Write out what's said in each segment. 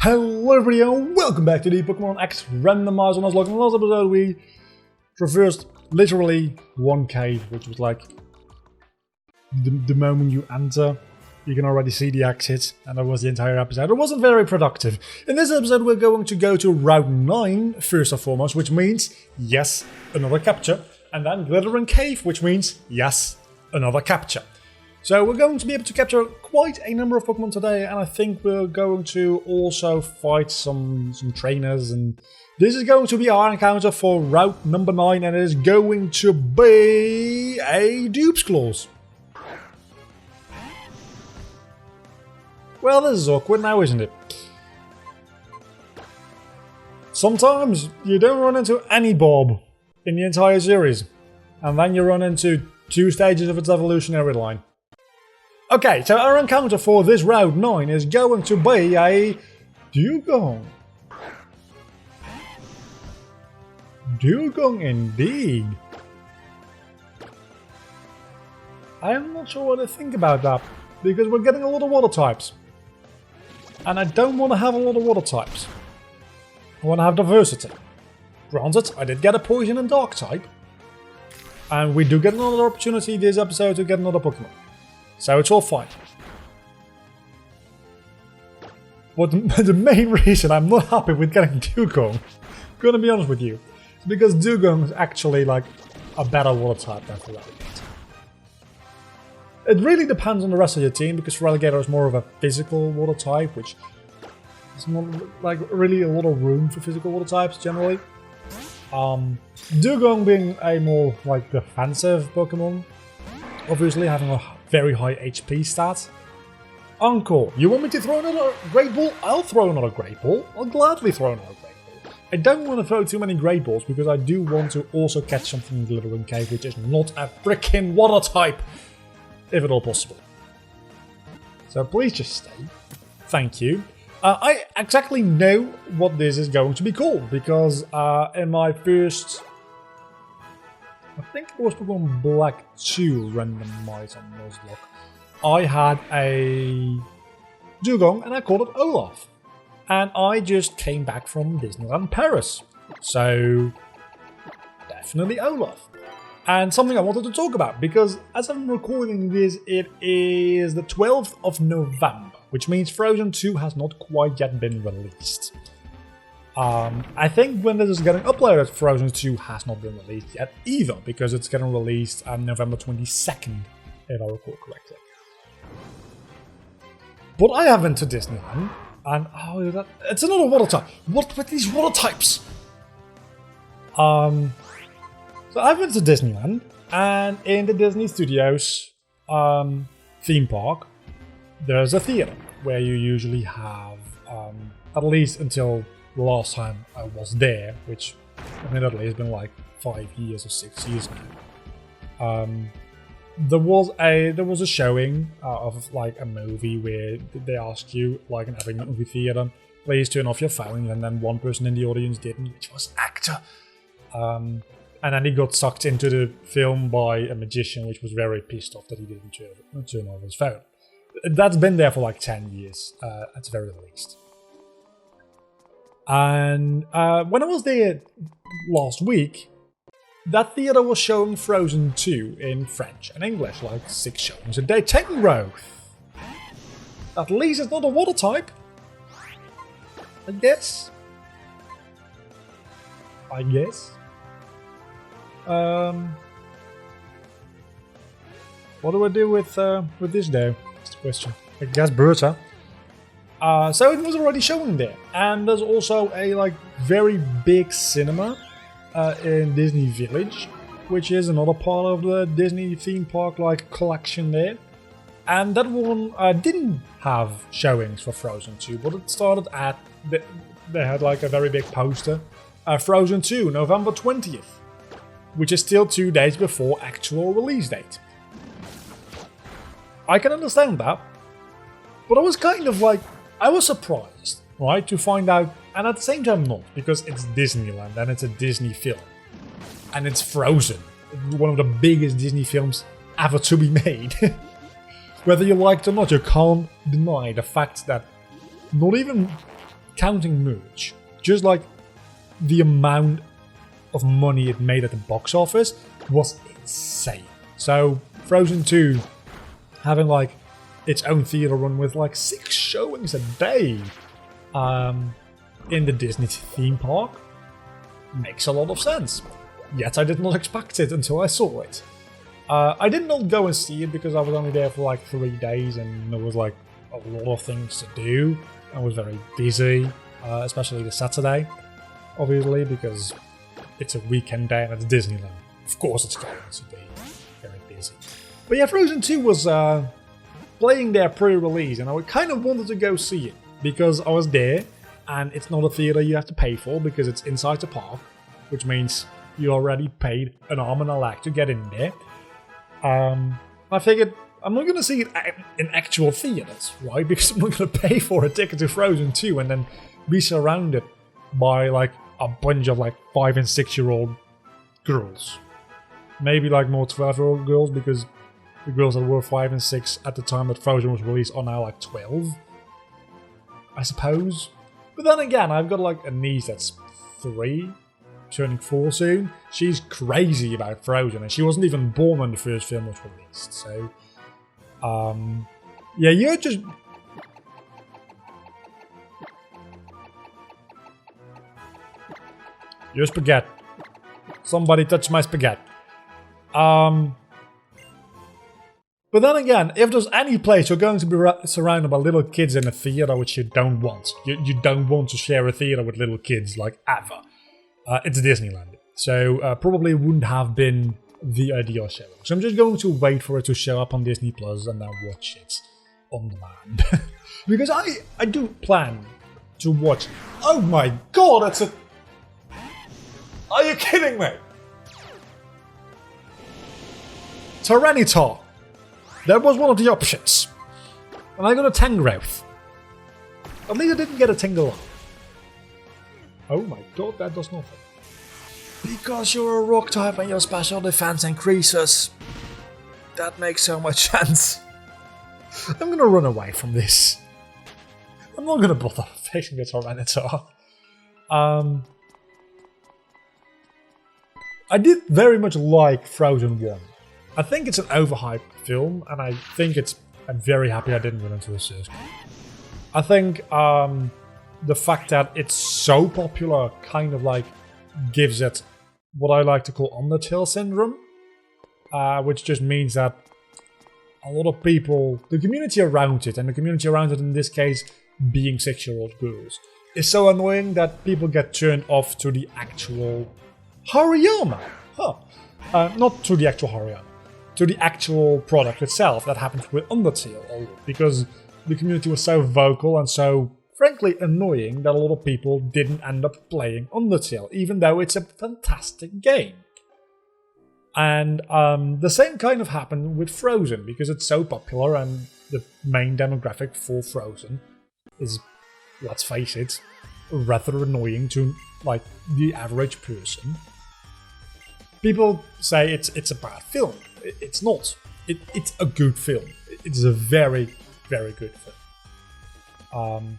Hello everybody and welcome back to the Pokemon X Randomizer Nuzlocke. In the last episode we traversed literally one cave, which was like the moment you enter, you can already see the exit, and that was the entire episode. It wasn't very productive. In this episode we're going to go to Route 9 first and foremost, which means, yes, another capture, and then Glittering Cave, which means, yes, another capture. So we're going to be able to capture quite a number of Pokemon today, and I think we're going to also fight some trainers, and this is going to be our encounter for Route number 9, and it is going to be a Dupe's Claws. Well, this is awkward now, isn't it? Sometimes you don't run into any Bob in the entire series, and then you run into 2 stages of its evolutionary line. Okay, so our encounter for this Route 9 is going to be a Dugong. Dugong indeed. I am not sure what to think about that, because we're getting a lot of water types. And I don't want to have a lot of water types. I want to have diversity. Granted, I did get a poison and dark type. And we do get another opportunity this episode to get another Pokemon. So it's all fine. But the main reason I'm not happy with getting Dugong, I'm gonna be honest with you, is because Dugong is actually like a better water type than Feraligatr. It really depends on the rest of your team, because Feraligatr is more of a physical water type, which is not like really a lot of room for physical water types generally. Dugong being a more like defensive Pokemon, obviously having a very high HP stat. Encore, you want me to throw another Great Ball? I'll throw another Great Ball. I'll gladly throw another Great Ball. I don't want to throw too many Great Balls because I do want to also catch something in Glittering Cave, which is not a frickin' water type, if at all possible. So please just stay. Thank you. I exactly know what this is going to be called, because in my first, I think it was Pokemon Black 2 Randomizer Nuzlocke, I had a Dugong and I called it Olaf. And I just came back from Disneyland Paris. So, definitely Olaf. And something I wanted to talk about, because as I'm recording this, it is the 12th of November, which means Frozen 2 has not quite yet been released. I think when this is getting uploaded, Frozen 2 has not been released yet either, because it's getting released on November 22nd, if I recall correctly. But I have been to Disneyland, and it's another water type. What with these water types? So I've been to Disneyland, and in the Disney Studios theme park, there's a theater where you usually have, at least until the last time I was there, which admittedly has been like 5 years or 6 years now. There was a showing of like a movie where they asked you, like in every movie theater, please turn off your phone, and then one person in the audience didn't, which was actor. And then he got sucked into the film by a magician, which was very pissed off that he didn't turn off his phone. That's been there for like 10 years, at the very least. And when I was there last week, that theater was showing Frozen 2 in French and English, like 6 showings a day. Tangrowth! At least it's not a water type. I guess. What do I do with this though? That's the question. I guess Berta. So it was already showing there, and there's also a like very big cinema in Disney Village, which is another part of the Disney theme park like collection there. And that one didn't have showings for Frozen 2, but it started at they had like a very big poster, Frozen 2, November 20th, which is still 2 days before actual release date. I can understand that, but I was kind of like, I was surprised, right, to find out, and at the same time not, because it's Disneyland and it's a Disney film. And it's Frozen, one of the biggest Disney films ever to be made. Whether you like it or not, you can't deny the fact that not even counting merch, just like the amount of money it made at the box office was insane. So Frozen 2 having like its own theater run with like 6 showings a day in the Disney theme park makes a lot of sense. Yet I did not expect it until I saw it. I did not go and see it because I was only there for like 3 days and there was like a lot of things to do. I was very busy, especially the Saturday, obviously, because it's a weekend day and it's Disneyland. Of course it's going to be very busy. But yeah, Frozen 2 was playing their pre-release and I kind of wanted to go see it because I was there and it's not a theater you have to pay for because it's inside the park, which means you already paid an arm and a leg to get in there. I figured I'm not going to see it in actual theaters, right? Because I'm not going to pay for a ticket to Frozen 2 and then be surrounded by like a bunch of like 5 and 6-year-old girls. Maybe like more 12-year-old girls because the girls that were 5 and 6 at the time that Frozen was released are now like 12, I suppose. But then again, I've got like a niece that's 3, turning 4 soon. She's crazy about Frozen and she wasn't even born when the first film was released. So, yeah, you're just... Your spaghetti. Somebody touch my spaghetti. But then again, if there's any place you're going to be surrounded by little kids in a theater, which you don't want. You don't want to share a theater with little kids, like, ever. It's Disneyland. So, probably wouldn't have been the ideal show. So I'm just going to wait for it to show up on Disney Plus and then watch it on demand. Because I do plan to watch... Oh my god, that's a... Are you kidding me? Tyranitar. That was one of the options. And I got a Tangrowth. At least I didn't get a Tingle. Oh my god, that does nothing. Because you're a rock type and your special defense increases. That makes so much sense. I'm gonna run away from this. I'm not gonna bother facing the Tyranitar. I did very much like Frozen 1. I think it's an overhyped film, and I think I'm very happy I didn't run into a circle. I think the fact that it's so popular kind of like gives it what I like to call Undertale syndrome, which just means that a lot of people, the community around it, and the community around it in this case being 6-year-old girls, is so annoying that people get turned off to the actual Hariyama. Not to the actual Hariyama. To the actual product itself that happens with Undertale, because the community was so vocal and so, frankly, annoying that a lot of people didn't end up playing Undertale, even though it's a fantastic game. And the same kind of happened with Frozen, because it's so popular and the main demographic for Frozen is, let's face it, rather annoying to like the average person. People say it's a bad film. It's not. It's a good film. It's a very, very good film.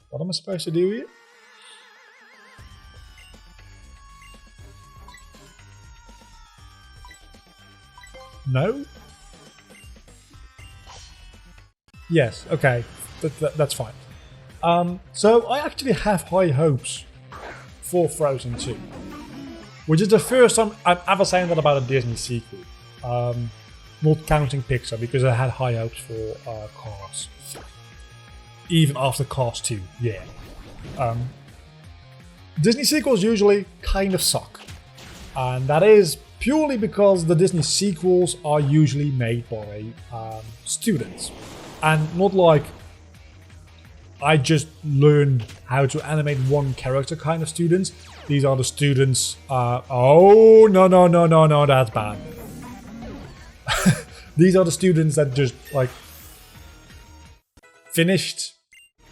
What am I supposed to do here? No? Yes, okay. That's fine. So I actually have high hopes for Frozen 2. Which is the first time I'm ever saying that about a Disney sequel. Not counting Pixar, because I had high hopes for Cars 3. Even after Cars 2, yeah. Disney sequels usually kind of suck. And that is purely because the Disney sequels are usually made by students. And not like I just learned how to animate one character kind of students. These are the students... oh, no, that's bad. These are the students that just, like, finished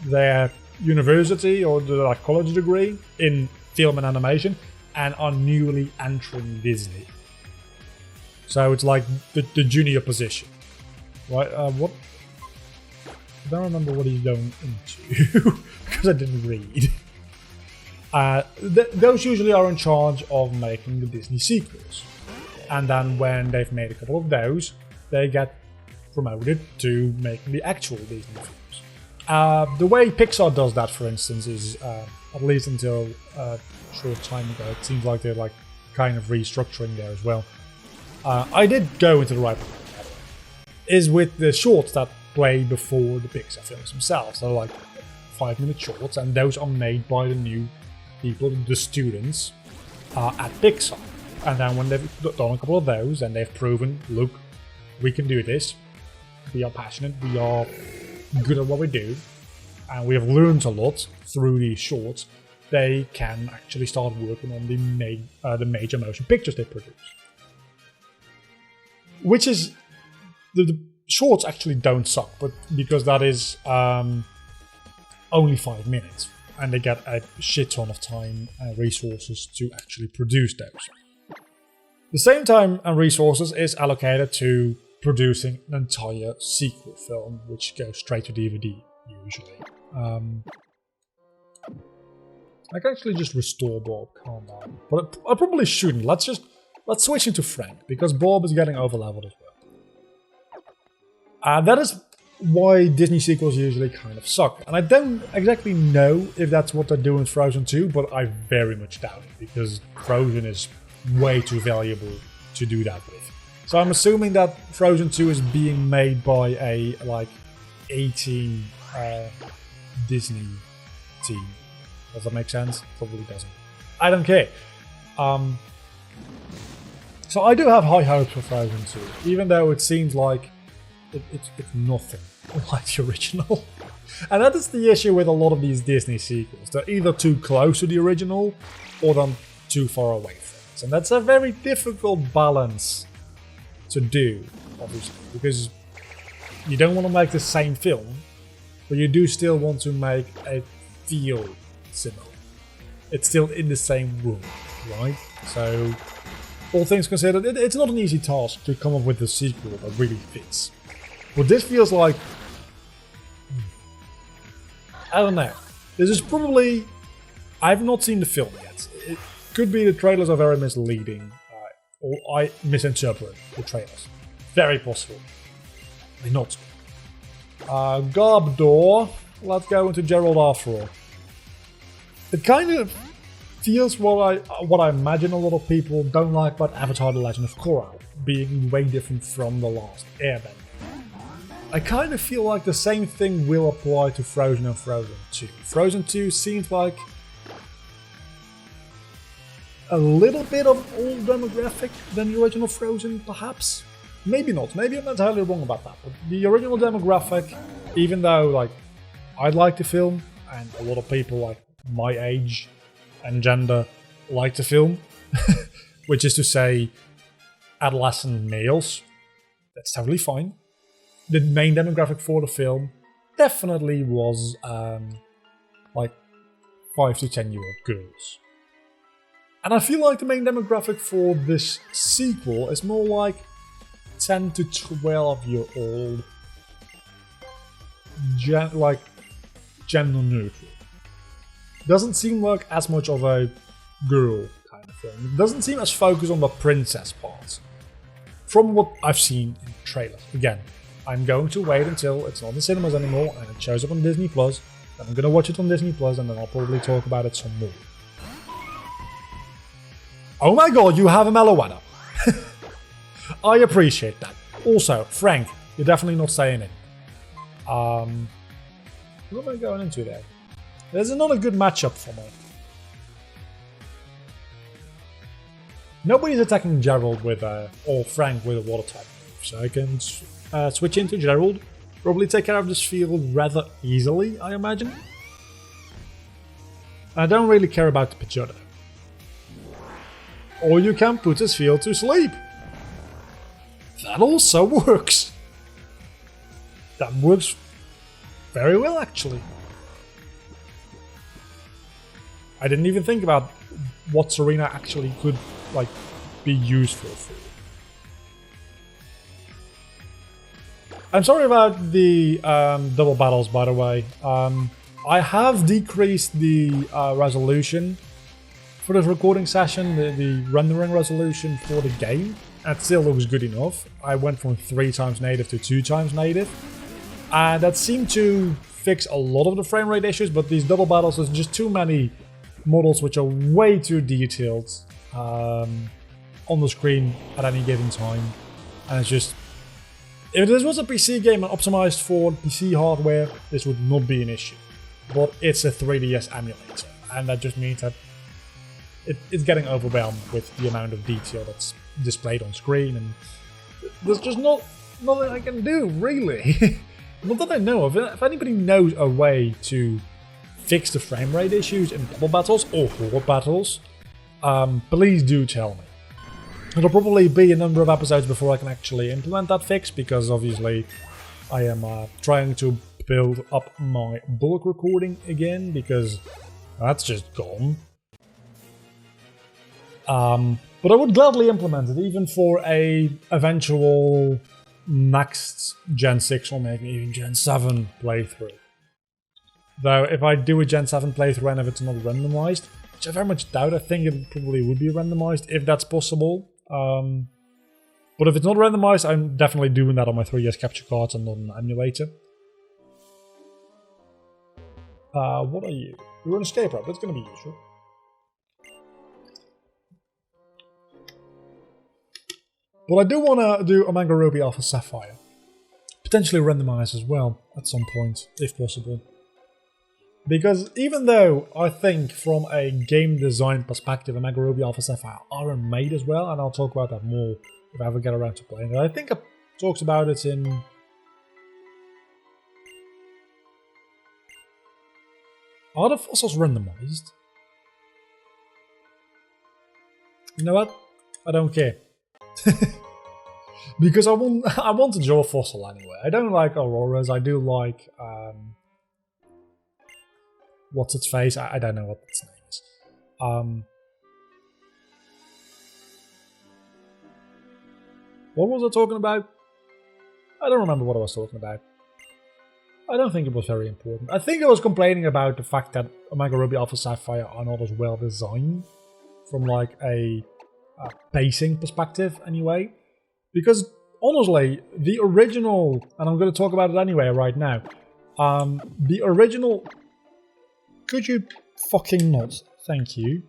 their university or their like, college degree in film and animation and are newly entering Disney. So it's like the junior position. Right, what? I don't remember what he's going into because I didn't read. Those usually are in charge of making the Disney sequels. And then when they've made a couple of those, they get promoted to making the actual Disney films. The way Pixar does that, for instance, is at least until a short time ago, it seems like they're like kind of restructuring there as well. I did go into the right one, is with the shorts that play before the Pixar films themselves. They're like 5-minute shorts, and those are made by the new people, the students at Pixar. And then when they've done a couple of those and they've proven, look, we can do this, we are passionate, we are good at what we do, and we have learned a lot through these shorts, they can actually start working on the major motion pictures they produce. Which is, the shorts actually don't suck, but because that is only 5 minutes, and they get a shit ton of time and resources to actually produce those. The same time and resources is allocated to producing an entire sequel film, which goes straight to DVD, usually. I can actually just restore Bob, calm down. But I probably shouldn't. Let's switch into Frank, because Bob is getting overleveled as well. That is why Disney sequels usually kind of suck. And I don't exactly know if that's what they're doing in Frozen 2, but I very much doubt it, because Frozen is way too valuable to do that with. So I'm assuming that Frozen 2 is being made by a, like, 18 Disney team. Does that make sense? Probably doesn't. I don't care. So I do have high hopes for Frozen 2, even though it seems like it's nothing like the original. And that is the issue with a lot of these Disney sequels. They're either too close to the original, or they're too far away from it. And that's a very difficult balance to do, obviously, because you don't want to make the same film, but you do still want to make it feel similar. It's still in the same room, right? So, all things considered, it's not an easy task to come up with a sequel that really fits. But this feels like... I don't know. This is probably... I've not seen the film yet. It could be the trailers are very misleading. Or I misinterpret the trailers. Very possible. They're not. Garbdor. Let's go into Gerald after all. It kind of feels what I imagine a lot of people don't like about Avatar: The Legend of Korra, being way different from The Last Airbender. I kind of feel like the same thing will apply to Frozen and Frozen 2. Frozen 2 seems like a little bit of old demographic than the original Frozen, perhaps? Maybe not. Maybe I'm entirely wrong about that. But the original demographic, even though like I like the film, and a lot of people like my age and gender like the film, which is to say adolescent males, that's totally fine. The main demographic for the film definitely was like 5 to 10 year old girls. And I feel like the main demographic for this sequel is more like 10 to 12 year old, like gender neutral. Doesn't seem like as much of a girl kind of film. It doesn't seem as focused on the princess part, from what I've seen in the trailers. Again, I'm going to wait until it's not in cinemas anymore and it shows up on Disney Plus. Then I'm going to watch it on Disney Plus, and then I'll probably talk about it some more. Oh my god, you have a Meloetta! I appreciate that. Also, Frank, you're definitely not saying it. What am I going into there? There's not a good matchup for me. Nobody's attacking Gerald with or Frank with a water type move, so I can switch into Gerald. Probably take care of this field rather easily, I imagine. I don't really care about the Pidgeotto. Or you can put his field to sleep. That also works. That works very well, actually. I didn't even think about what Serena actually could like be useful for. I'm sorry about the double battles, by the way. I have decreased the resolution for this recording session, the rendering resolution for the game. And it still looks good enough. I went from 3 times native to 2 times native. And that seemed to fix a lot of the frame rate issues, but these double battles, there's just too many models which are way too detailed on the screen at any given time. And it's just... If this was a PC game and optimized for PC hardware, this would not be an issue. But it's a 3DS emulator, and that just means that it's getting overwhelmed with the amount of detail that's displayed on screen, and there's just nothing I can do, really. Not that I know of. If anybody knows a way to fix the frame rate issues in double battles or horde battles, please do tell me. It'll probably be a number of episodes before I can actually implement that fix, because obviously I am trying to build up my bulk recording again, because that's just gone. But I would gladly implement it, even for a eventual next Gen 6 or maybe even Gen 7 playthrough. Though if I do a Gen 7 playthrough and if it's not randomized, which I very much doubt, I think it probably would be randomized if that's possible. But if it's not randomized, I'm definitely doing that on my 3DS capture cards and not an emulator. What are you? You're an escape route, that's going to be useful. But I do want to do Omega Ruby Alpha Sapphire. Potentially randomize as well, at some point, if possible. Because even though I think from a game design perspective, Omega Ruby Alpha Sapphire are made as well, and I'll talk about that more if I ever get around to playing it. I think I talked about it in... Are the fossils randomized? You know what? I don't care. Because I want to draw a fossil anyway. I don't like auroras. I do like what's its face? I don't know what its name is. What was I talking about? I don't remember what I was talking about. I don't think it was very important. I think I was complaining about the fact that Omega Ruby Alpha Sapphire are not as well designed from like a pacing perspective anyway. Because honestly, the original, and I'm going to talk about it anyway right now, the original... Could you fucking not? Thank you.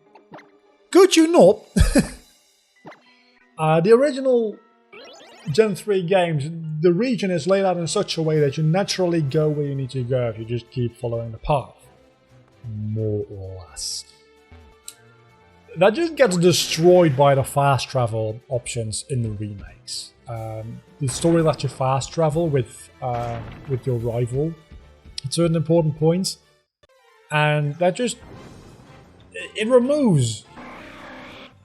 Could you not? The original Gen 3 games, the region is laid out in such a way that you naturally go where you need to go if you just keep following the path. More or less. That just gets destroyed by the fast travel options in the remakes. The story lets you fast travel with your rival at certain important points, and that just... it removes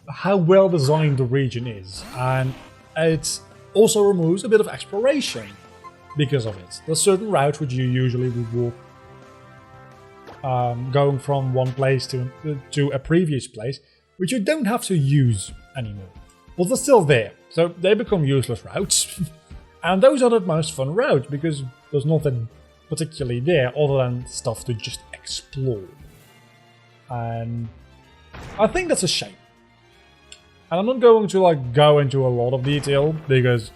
how well designed the region is, and it also removes a bit of exploration because of it. There's certain routes which you usually would walk, going from one place to a previous place, which you don't have to use anymore. But they're still there, so they become useless routes. And those are the most fun routes, because there's nothing particularly there other than stuff to just explore. And I think that's a shame. And I'm not going to like go into a lot of detail, because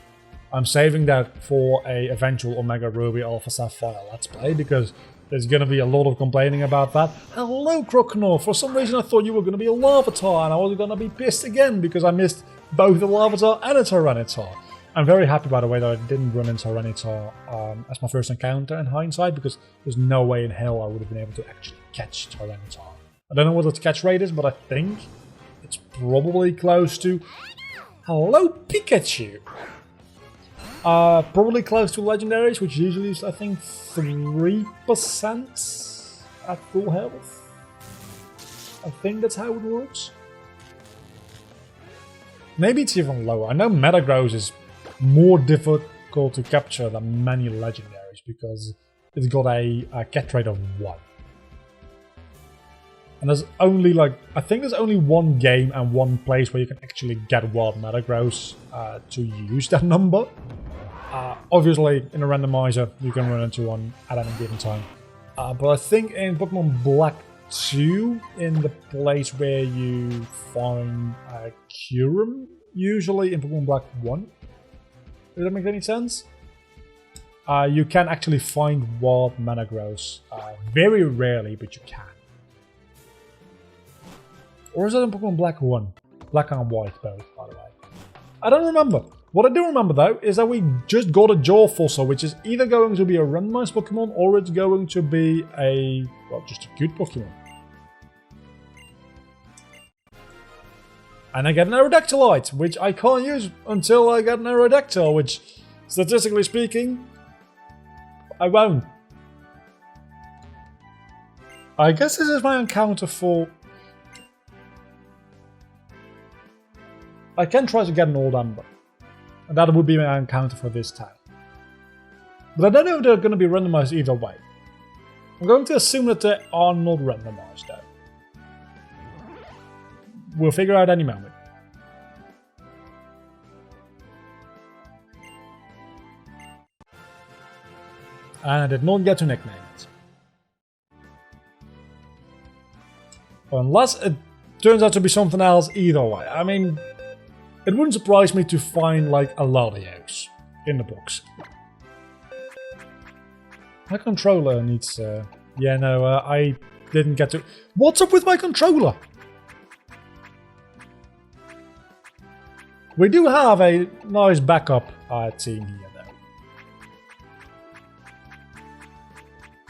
I'm saving that for a eventual Omega Ruby Alpha Sapphire Let's Play, because there's going to be a lot of complaining about that. Hello, Croconaw! For some reason I thought you were going to be a Larvitar, and I was going to be pissed again because I missed both a Larvitar and a Tyranitar. I'm very happy, by the way, that I didn't run into Tyranitar as my first encounter in hindsight, because there's no way in hell I would have been able to actually catch Tyranitar. I don't know what its catch rate is, but I think it's probably close to... Hello, Pikachu! Probably close to legendaries, which usually is, I think, 3% at full health. I think that's how it works. Maybe it's even lower. I know Metagross is more difficult to capture than many legendaries, because it's got a catch rate of 1. And there's only like... I think there's only one game and one place where you can actually get wild Metagross to use that number. Obviously, in a randomizer, you can run into one at any given time. But I think in Pokemon Black 2, in the place where you find Kyurem, usually in Pokemon Black 1, does that make any sense? You can actually find wild Metagross. Very rarely, but you can. Or is that in Pokemon Black 1? Black and White, both, by the way. I don't remember. What I do remember, though, is that we just got a Jaw Fossil, which is either going to be a randomized Pokemon, or it's going to be a, well, just a good Pokemon. And I get an Aerodactylite, which I can't use until I get an Aerodactyl, which, statistically speaking, I won't. I guess this is my encounter for... I can try to get an Old Ember. And that would be my encounter for this time. But I don't know if they're going to be randomized either way. I'm going to assume that they are not randomized though. We'll figure out any moment. And I did not get to nickname it. Unless it turns out to be something else either way. I mean, it wouldn't surprise me to find like a Latios in the box. My controller needs... yeah, no, I didn't get to... What's up with my controller? We do have a nice backup team here,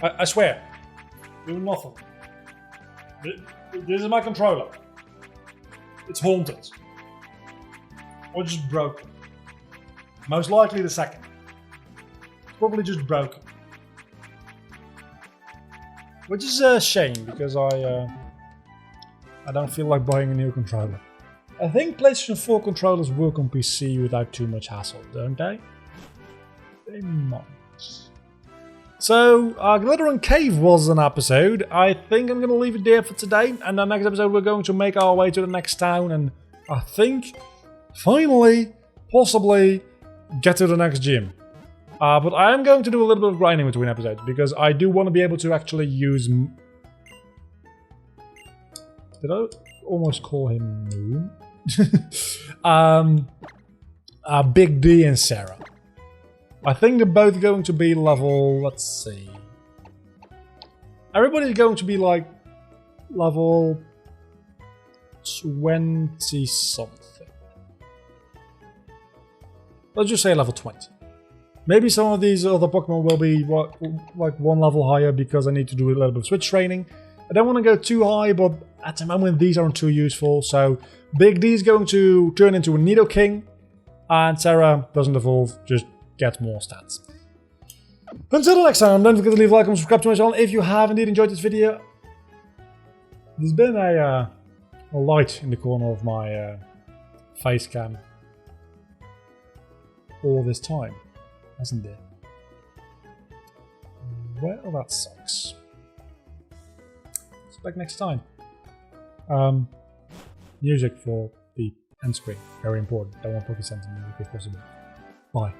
though. I swear. Do nothing. This is my controller. It's haunted. Or just broken. Most likely the second. It's probably just broken. Which is a shame, because I don't feel like buying a new controller. I think PlayStation 4 controllers work on PC without too much hassle, don't they? They might. So, Glittering Cave was an episode. I think I'm going to leave it there for today. And the next episode we're going to make our way to the next town. And I think, finally, possibly, get to the next gym. But I am going to do a little bit of grinding between episodes. Because I do want to be able to actually use... Did I almost call him Moon? Big D and Sarah. I think they're both going to be level, let's see. Everybody's going to be like level 20 something. Let's just say level 20. Maybe some of these other Pokemon will be like one level higher because I need to do a little bit of switch training. I don't want to go too high, but at the moment these aren't too useful. So Big D is going to turn into a Nidoking, and Sarah doesn't evolve, just get more stats. Until the next time, don't forget to leave a like and subscribe to my channel if you have indeed enjoyed this video. There's been a light in the corner of my face cam all this time, hasn't there? Well, that sucks. Back next time. Music for the end screen, very important. Don't want Pokemon music if possible. Bye.